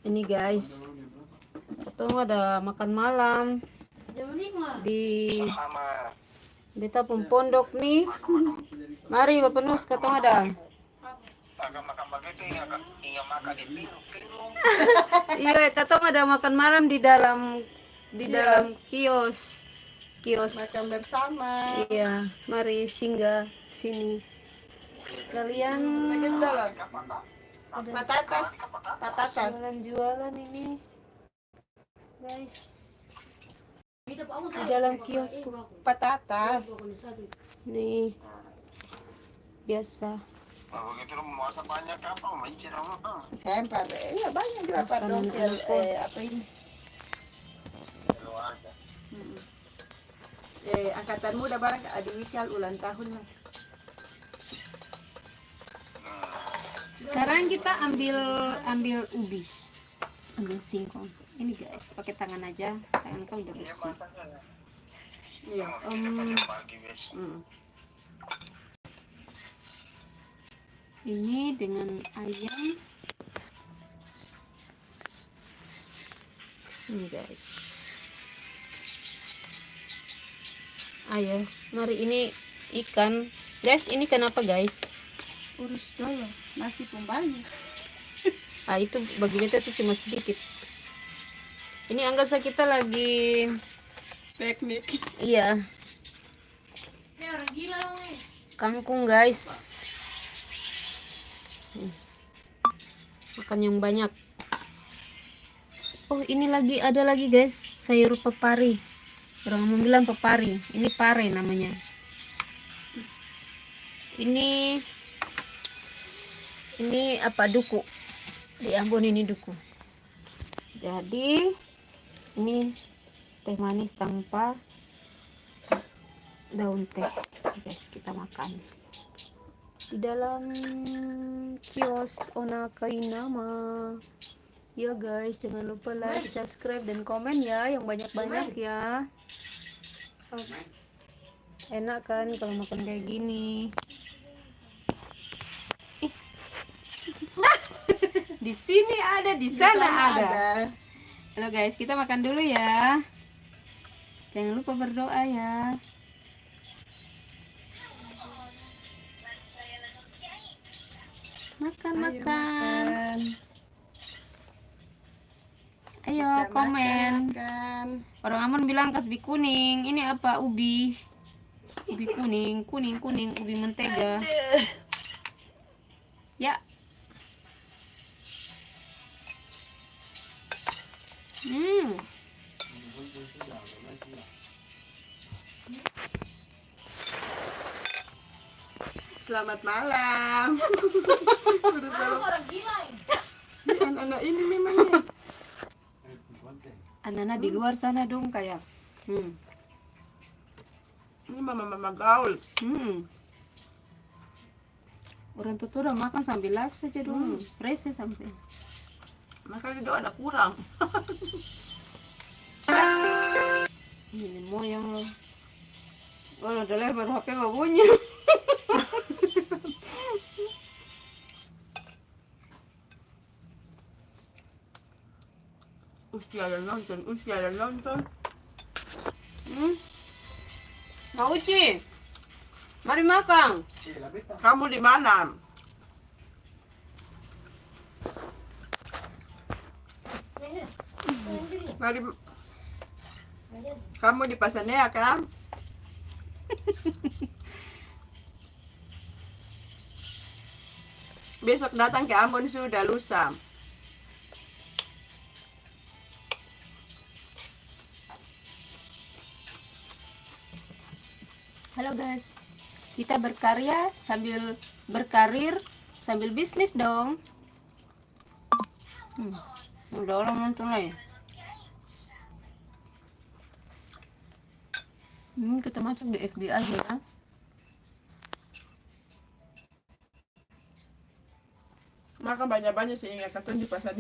Ini guys, ketemu ada makan malam di beta pun pondok nih. Mari Bapak Nus, ketemu ada. Iya, ketemu ada makan malam di dalam kios makan bersama. Iya, mari singgah sini sekalian. Patatas Jualan ini guys di dalam kiosku. patatas. Nih biasa Sempar, ya banyak juga Pak Dongkel. Apa ini? Angkatan muda barang Adi Wikal ulang tahun lah. Sekarang kita ambil ubi, ambil singkong. Ini guys, pakai tangan aja, tangan kau udah bersih. Iya. Ini dengan ayam. Ini guys. Ayo, mari ini ikan. Guys, ini kenapa guys? Urus dulu, nasi pun banyak. Ah, itu bagi beta itu cuma sedikit. Ini anggap saja kita lagi Piknik. iya. Kangkung guys. Makan yang banyak. Oh, ini ada lagi guys, sayur papari. Orang mau bilang papari, ini pare namanya. Ini apa, duku. Di Ambon ini duku. Jadi ini teh manis tanpa daun teh. Guys, kita makan di dalam kios Onakainama. Ya guys, jangan lupa like, subscribe, dan komen ya, yang banyak-banyak ya. Enak kan kalau makan kayak gini. Di sini ada, di sana ada. Halo guys, kita makan dulu ya. Jangan lupa berdoa ya. Makan. Ayo komen. Orang Ambon bilang kasbi kuning. Ini apa? Ubi kuning, ubi mentega. Ya. Selamat malam. Orang gila Anak-anak ini memangnya. Anak-anak di luar sana dong kayak. Ini mama gaul. Orang tua udah makan sambil live saja dong. Rese sampai. Makanya itu ada kurang. Ini moyang loh. Kalau udah lebar HP gak bunyi. Usia dan nonton. Mau Uci, mari makan. Kamu di mana? Kamu di Pasanea kan? Besok datang ke Ambon sudah lusa. Halo guys, kita berkarya sambil berkarir sambil bisnis dong. Udah orang nonton lagi. Kita masuk di FB aja ya. Makan banyak-banyak sehingga katun di pasar